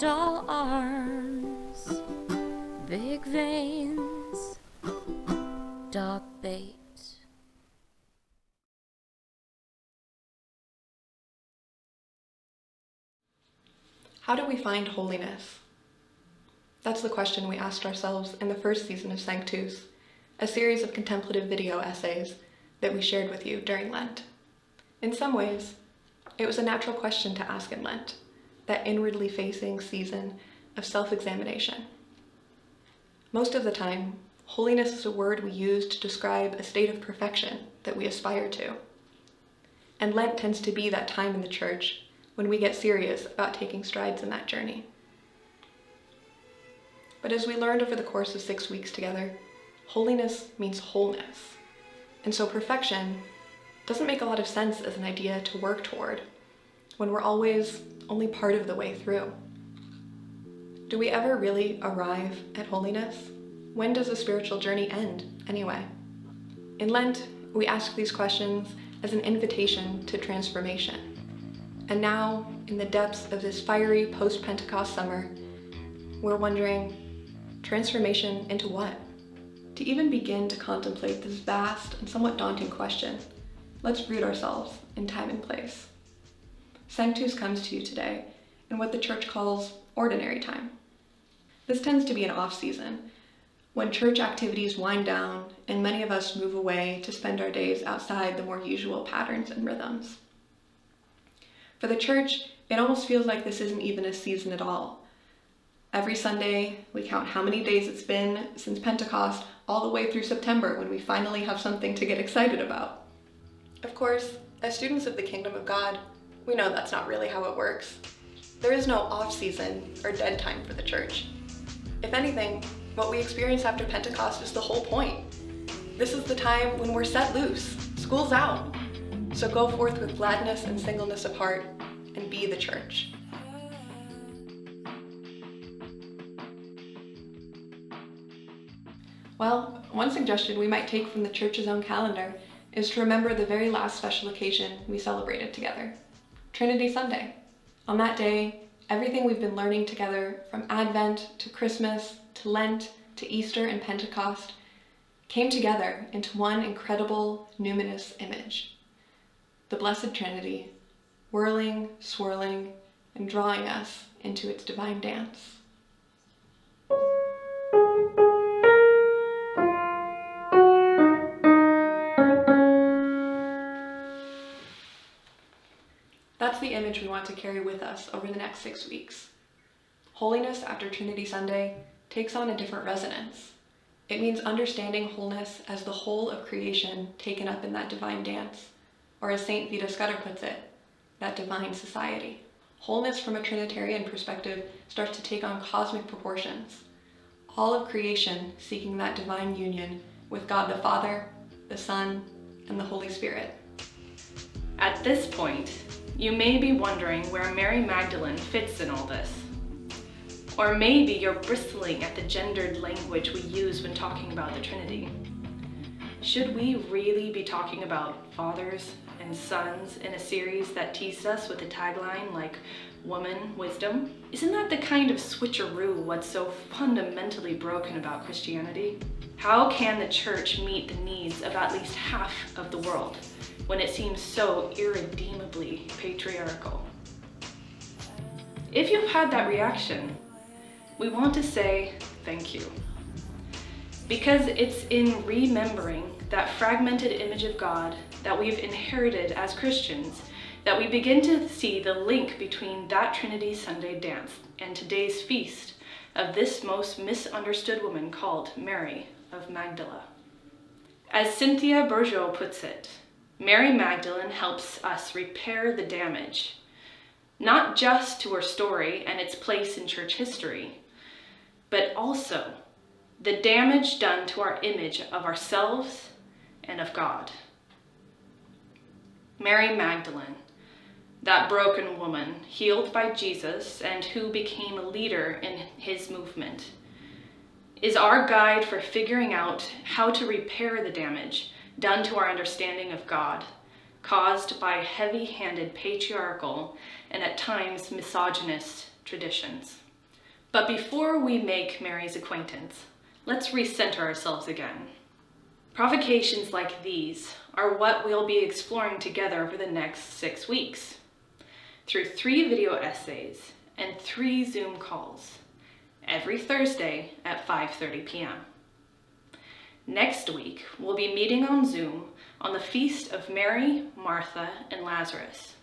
tall arms, big veins, dark bait. How do we find holiness? That's the question we asked ourselves in the first season of SANCTUS, a series of contemplative video essays that we shared with you during Lent. In some ways, it was a natural question to ask in Lent, that inwardly facing season of self-examination. Most of the time, holiness is a word we use to describe a state of perfection that we aspire to. And Lent tends to be that time in the church when we get serious about taking strides in that journey. But as we learned over the course of 6 weeks together, holiness means wholeness. And so perfection doesn't make a lot of sense as an idea to work toward when we're always only part of the way through. Do we ever really arrive at holiness? When does a spiritual journey end, anyway? In Lent, we ask these questions as an invitation to transformation. And now, in the depths of this fiery post-Pentecost summer, we're wondering, transformation into what? To even begin to contemplate this vast and somewhat daunting question, let's root ourselves in time and place. Sanctus comes to you today in what the church calls ordinary time. This tends to be an off-season, when church activities wind down and many of us move away to spend our days outside the more usual patterns and rhythms. For the church, it almost feels like this isn't even a season at all. Every Sunday, we count how many days it's been since Pentecost, all the way through September when we finally have something to get excited about. Of course, as students of the kingdom of God, we know that's not really how it works. There is no off-season or dead time for the church. If anything, what we experience after Pentecost is the whole point. This is the time when we're set loose. School's out. So go forth with gladness and singleness of heart and be the church. Well, one suggestion we might take from the church's own calendar is to remember the very last special occasion we celebrated together, Trinity Sunday. On that day, everything we've been learning together from Advent to Christmas to Lent to Easter and Pentecost came together into one incredible numinous image. The Blessed Trinity, whirling, swirling, and drawing us into its divine dance. That's the image we want to carry with us over the next 6 weeks. Holiness after Trinity Sunday takes on a different resonance. It means understanding wholeness as the whole of creation taken up in that divine dance, or as St. Vita Scudder puts it, that divine society. Wholeness from a Trinitarian perspective starts to take on cosmic proportions. All of creation seeking that divine union with God the Father, the Son, and the Holy Spirit. At this point, you may be wondering where Mary Magdalene fits in all this. Or maybe you're bristling at the gendered language we use when talking about the Trinity. Should we really be talking about fathers and sons in a series that teased us with a tagline like woman, wisdom? Isn't that the kind of switcheroo what's so fundamentally broken about Christianity? How can the church meet the needs of at least half of the world when it seems so irredeemably patriarchal? If you've had that reaction, we want to say thank you. Because it's in remembering that fragmented image of God that we've inherited as Christians that we begin to see the link between that Trinity Sunday dance and today's feast of this most misunderstood woman called Mary of Magdala. As Cynthia Bourgeault puts it, Mary Magdalene helps us repair the damage, not just to her story and its place in church history, but also the damage done to our image of ourselves and of God. Mary Magdalene, that broken woman healed by Jesus and who became a leader in his movement, is our guide for figuring out how to repair the damage done to our understanding of God, caused by heavy-handed patriarchal and at times misogynist traditions. But before we make Mary's acquaintance, let's recenter ourselves again. Provocations like these are what we'll be exploring together over the next 6 weeks, through 3 video essays and 3 Zoom calls, every Thursday at 5:30 p.m. Next week, we'll be meeting on Zoom on the feast of Mary, Martha, and Lazarus.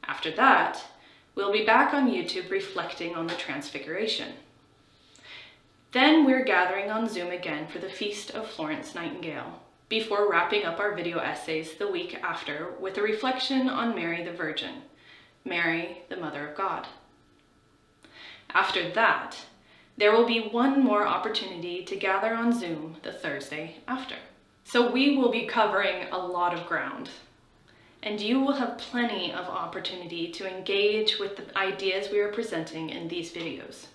After that, we'll be back on YouTube reflecting on the Transfiguration. Then we're gathering on Zoom again for the feast of Florence Nightingale, before wrapping up our video essays the week after with a reflection on Mary the Virgin, Mary, the Mother of God. After that, there will be one more opportunity to gather on Zoom the Thursday after. So we will be covering a lot of ground, and you will have plenty of opportunity to engage with the ideas we are presenting in these videos.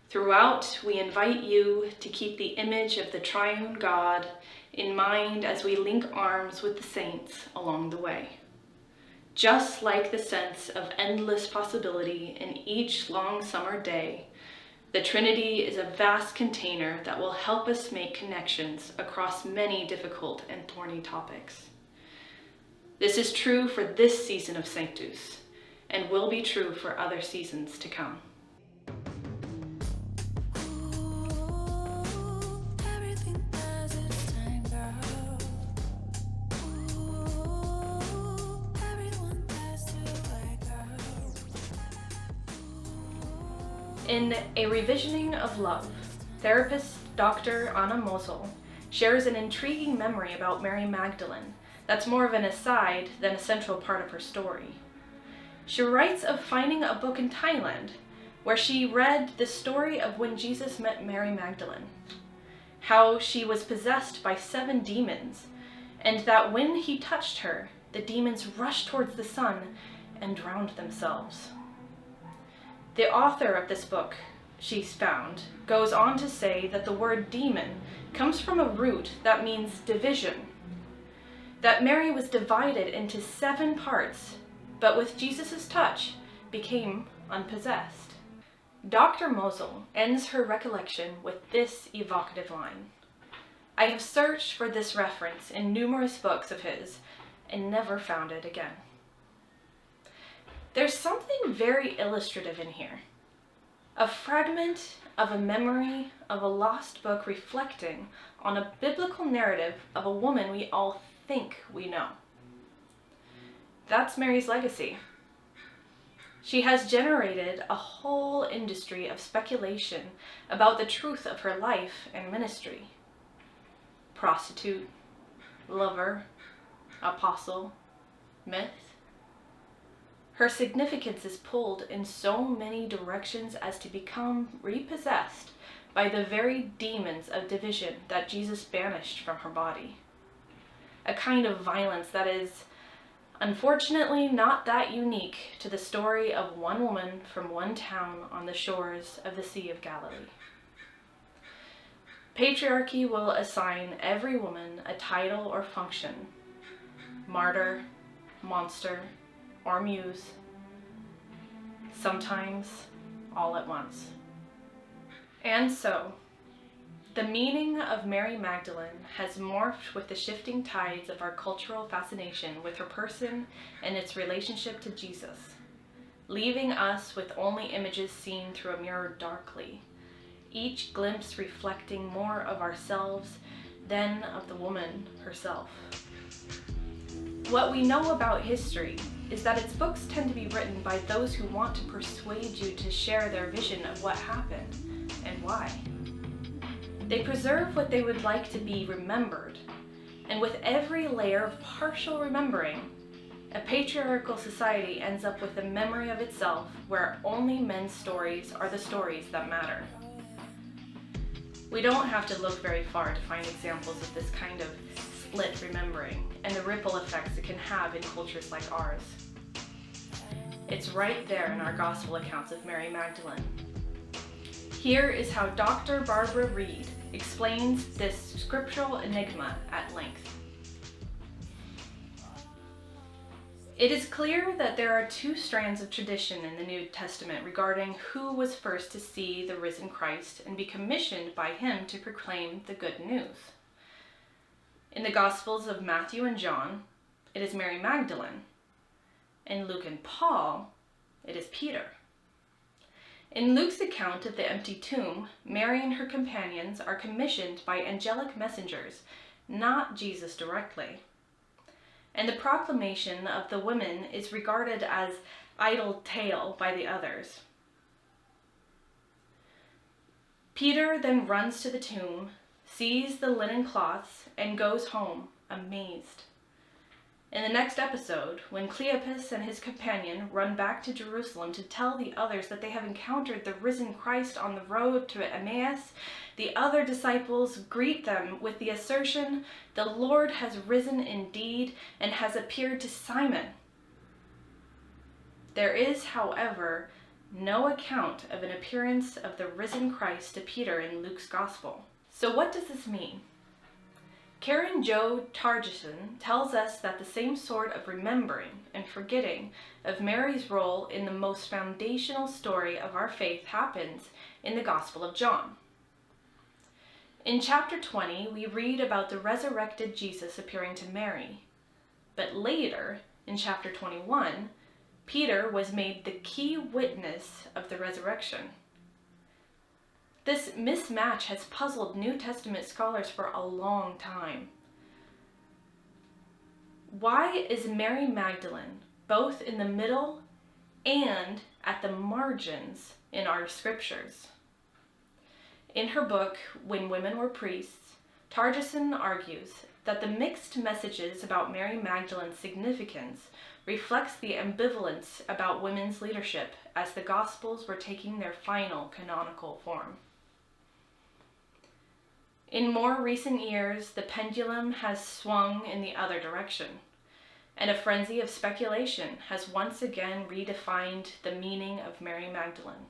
Throughout, we invite you to keep the image of the triune God in mind as we link arms with the saints along the way. Just like the sense of endless possibility in each long summer day, the Trinity is a vast container that will help us make connections across many difficult and thorny topics. This is true for this season of Sanctus, and will be true for other seasons to come. In A Revisioning of Love, therapist Dr. Anna Mosel shares an intriguing memory about Mary Magdalene that's more of an aside than a central part of her story. She writes of finding a book in Thailand where she read the story of when Jesus met Mary Magdalene, how she was possessed by 7 demons, and that when he touched her, the demons rushed towards the sun and drowned themselves. The author of this book, she's found, goes on to say that the word demon comes from a root that means division, that Mary was divided into 7 parts, but with Jesus' touch became unpossessed. Dr. Mosel ends her recollection with this evocative line: "I have searched for this reference in numerous books of his and never found it again." There's something very illustrative in here. A fragment of a memory of a lost book reflecting on a biblical narrative of a woman we all think we know. That's Mary's legacy. She has generated a whole industry of speculation about the truth of her life and ministry. Prostitute, lover, apostle, myth. Her significance is pulled in so many directions as to become repossessed by the very demons of division that Jesus banished from her body. A kind of violence that is, unfortunately, not that unique to the story of one woman from one town on the shores of the Sea of Galilee. Patriarchy will assign every woman a title or function: martyr, monster, or muse, sometimes all at once. And so, the meaning of Mary Magdalene has morphed with the shifting tides of our cultural fascination with her person and its relationship to Jesus, leaving us with only images seen through a mirror darkly, each glimpse reflecting more of ourselves than of the woman herself. What we know about history is that its books tend to be written by those who want to persuade you to share their vision of what happened and why. They preserve what they would like to be remembered, and with every layer of partial remembering, a patriarchal society ends up with a memory of itself where only men's stories are the stories that matter. We don't have to look very far to find examples of this kind of split remembering and the ripple effects it can have in cultures like ours. It's right there in our gospel accounts of Mary Magdalene. Here is how Dr. Barbara Reed explains this scriptural enigma at length. It is clear that there are two strands of tradition in the New Testament regarding who was first to see the risen Christ and be commissioned by him to proclaim the good news. In the Gospels of Matthew and John, it is Mary Magdalene. In Luke and Paul, it is Peter. In Luke's account of the empty tomb, Mary and her companions are commissioned by angelic messengers, not Jesus directly. And the proclamation of the women is regarded as idle tale by the others. Peter then runs to the tomb, sees the linen cloths, and goes home amazed. In the next episode, when Cleopas and his companion run back to Jerusalem to tell the others that they have encountered the risen Christ on the road to Emmaus, the other disciples greet them with the assertion, "The Lord has risen indeed and has appeared to Simon." There is, however, no account of an appearance of the risen Christ to Peter in Luke's Gospel. So what does this mean? Karen Jo Tarjison tells us that the same sort of remembering and forgetting of Mary's role in the most foundational story of our faith happens in the Gospel of John. In chapter 20, we read about the resurrected Jesus appearing to Mary. But later, in chapter 21, Peter was made the key witness of the resurrection. This mismatch has puzzled New Testament scholars for a long time. Why is Mary Magdalene both in the middle and at the margins in our scriptures? In her book, When Women Were Priests, Tarjison argues that the mixed messages about Mary Magdalene's significance reflects the ambivalence about women's leadership as the Gospels were taking their final canonical form. In more recent years, the pendulum has swung in the other direction, and a frenzy of speculation has once again redefined the meaning of Mary Magdalene.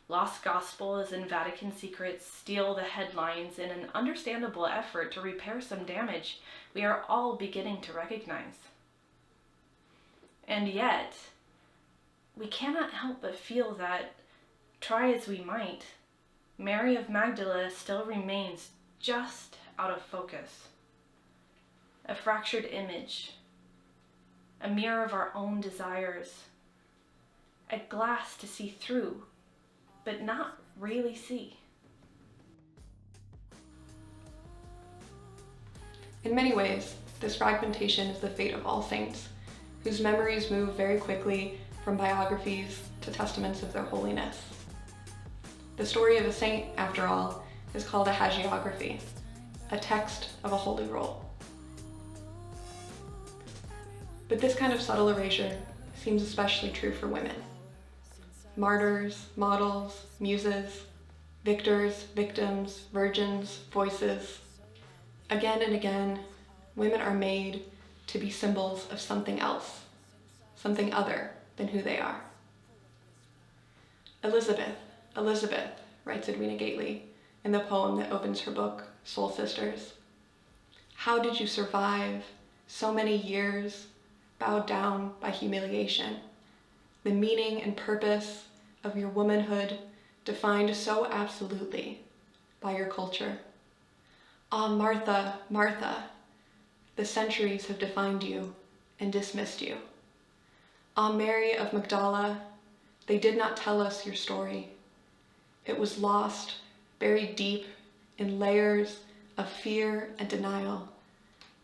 Lost Gospels and Vatican secrets steal the headlines in an understandable effort to repair some damage we are all beginning to recognize. And yet, we cannot help but feel that, try as we might, Mary of Magdala still remains just out of focus. A fractured image, a mirror of our own desires, a glass to see through, but not really see. In many ways, this fragmentation is the fate of all saints, whose memories move very quickly from biographies to testaments of their holiness. The story of a saint, after all, is called a hagiography, a text of a holy roll. But this kind of subtle erasure seems especially true for women. Martyrs, models, muses, victors, victims, virgins, voices. Again and again, women are made to be symbols of something else, something other than who they are. Elizabeth, writes Edwina Gately in the poem that opens her book, Soul Sisters. How did you survive so many years bowed down by humiliation? The meaning and purpose of your womanhood defined so absolutely by your culture. Ah, Martha, Martha, the centuries have defined you and dismissed you. Ah, Mary of Magdala, they did not tell us your story. It was lost, buried deep in layers of fear and denial,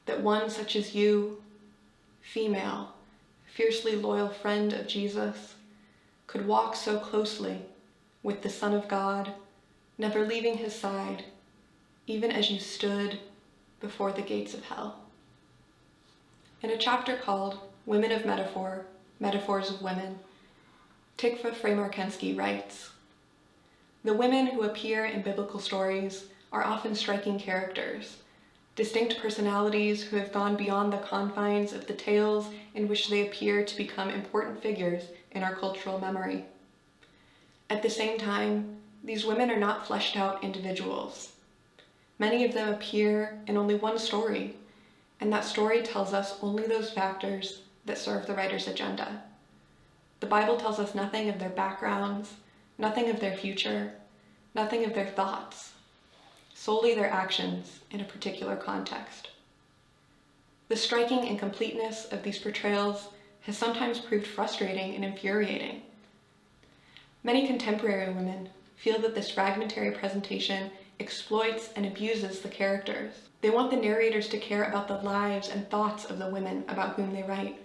that one such as you, female, fiercely loyal friend of Jesus, could walk so closely with the Son of God, never leaving his side, even as you stood before the gates of hell. In a chapter called Women of Metaphor, Metaphors of Women, Tikva Freymarkensky writes, the women who appear in biblical stories are often striking characters, distinct personalities who have gone beyond the confines of the tales in which they appear to become important figures in our cultural memory. At the same time, these women are not fleshed out individuals. Many of them appear in only one story, and that story tells us only those factors that serve the writer's agenda. The Bible tells us nothing of their backgrounds, nothing of their future, nothing of their thoughts, solely their actions in a particular context. The striking incompleteness of these portrayals has sometimes proved frustrating and infuriating. Many contemporary women feel that this fragmentary presentation exploits and abuses the characters. They want the narrators to care about the lives and thoughts of the women about whom they write.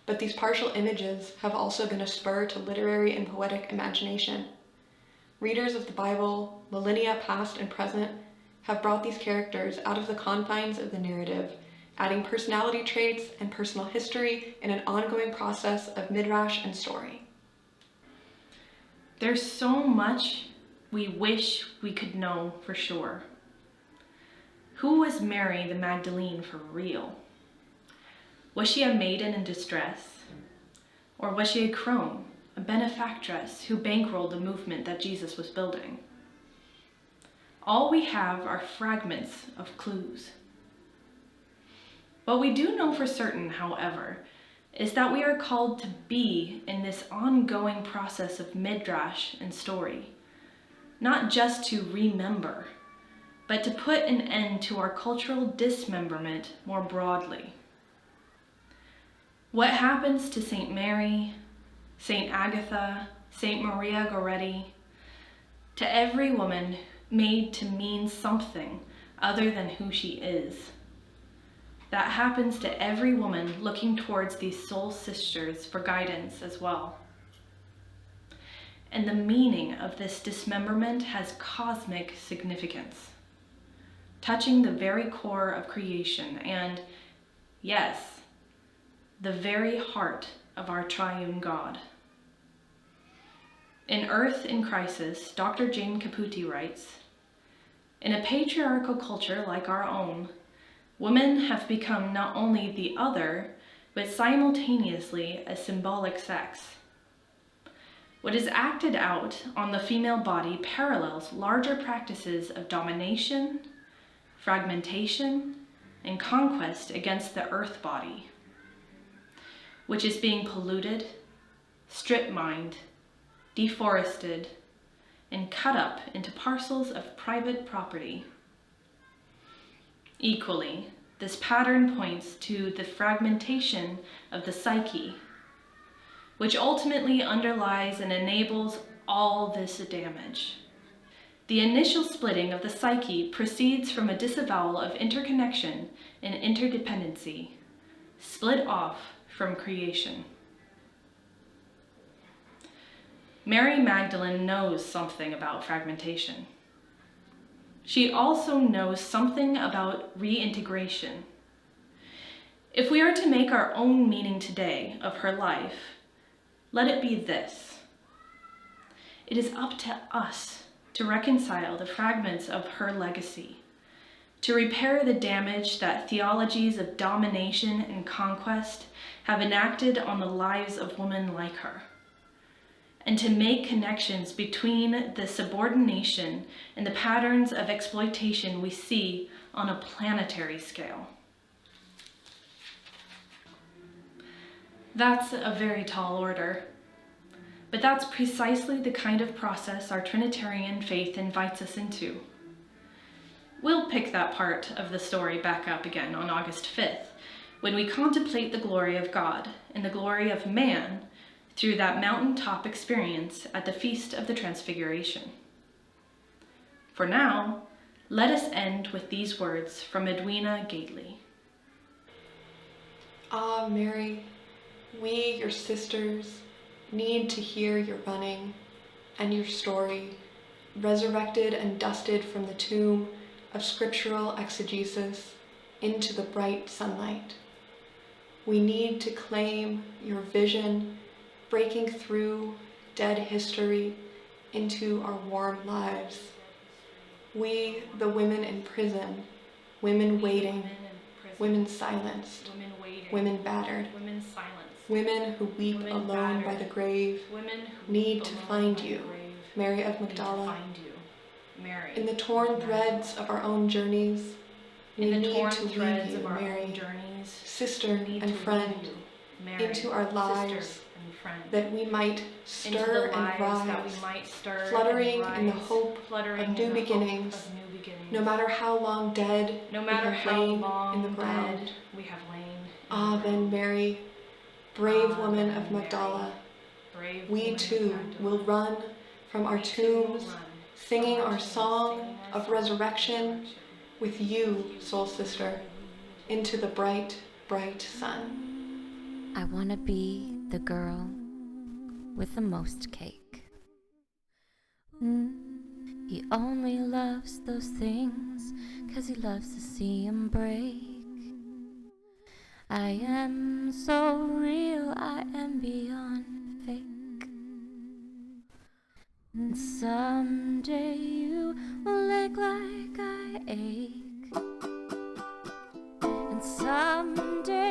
But these partial images have also been a spur to literary and poetic imagination. Readers of the Bible, millennia past and present, have brought these characters out of the confines of the narrative, adding personality traits and personal history in an ongoing process of midrash and story. There's so much we wish we could know for sure. Who was Mary the Magdalene for real? Was she a maiden in distress? Or was she a crone, a benefactress who bankrolled the movement that Jesus was building? All we have are fragments of clues. What we do know for certain, however, is that we are called to be in this ongoing process of midrash and story, not just to remember, but to put an end to our cultural dismemberment more broadly. What happens to St. Mary, St. Agatha, St. Maria Goretti, to every woman made to mean something other than who she is? That happens to every woman looking towards these soul sisters for guidance as well. And the meaning of this dismemberment has cosmic significance, touching the very core of creation and, yes, the very heart of our triune God. In Earth in Crisis, Dr. Jane Caputi writes, "In a patriarchal culture like our own, women have become not only the other, but simultaneously a symbolic sex. What is acted out on the female body parallels larger practices of domination, fragmentation, and conquest against the earth body, which is being polluted, strip-mined, deforested, and cut up into parcels of private property. Equally, this pattern points to the fragmentation of the psyche, which ultimately underlies and enables all this damage. The initial splitting of the psyche proceeds from a disavowal of interconnection and interdependency, split off from creation." Mary Magdalene knows something about fragmentation. She also knows something about reintegration. If we are to make our own meaning today of her life, let it be this: it is up to us to reconcile the fragments of her legacy, to repair the damage that theologies of domination and conquest have enacted on the lives of women like her, and to make connections between the subordination and the patterns of exploitation we see on a planetary scale. That's a very tall order, but that's precisely the kind of process our Trinitarian faith invites us into. We'll pick that part of the story back up again on August 5th, when we contemplate the glory of God and the glory of man through that mountaintop experience at the Feast of the Transfiguration. For now, let us end with these words from Edwina Gately. Ah, Mary, we, your sisters, need to hear your running and your story, resurrected and dusted from the tomb of scriptural exegesis into the bright sunlight. We need to claim your vision, breaking through dead history into our warm lives. We, the women in prison, women waiting, women silenced, women battered, women who weep alone by the grave, need to find you, Mary of Magdala. In the torn threads of our own journeys, we need to leave you, Mary, sister and friend, married, into our lives, sister, and friend. that we might Into the stir and lives that rise, we might stir fluttering and in the rise, hope fluttering of in new the beginnings, hope of new beginnings. no matter how long dead No we matter have how lain long in the ground. dead we have lain in Ah, the then ground. Mary, brave Ah, woman then of Magdala, Mary, brave we woman of too Magdala. will run from our We too will tombs, run singing from our tombs, song singing our of song resurrection with you, soul sister, into the bright, bright sun. I wanna be the girl with the most cake. He only loves those things 'cause he loves to see 'em break. I am so real, I am beyond fake. And someday you will ache like I ache. And someday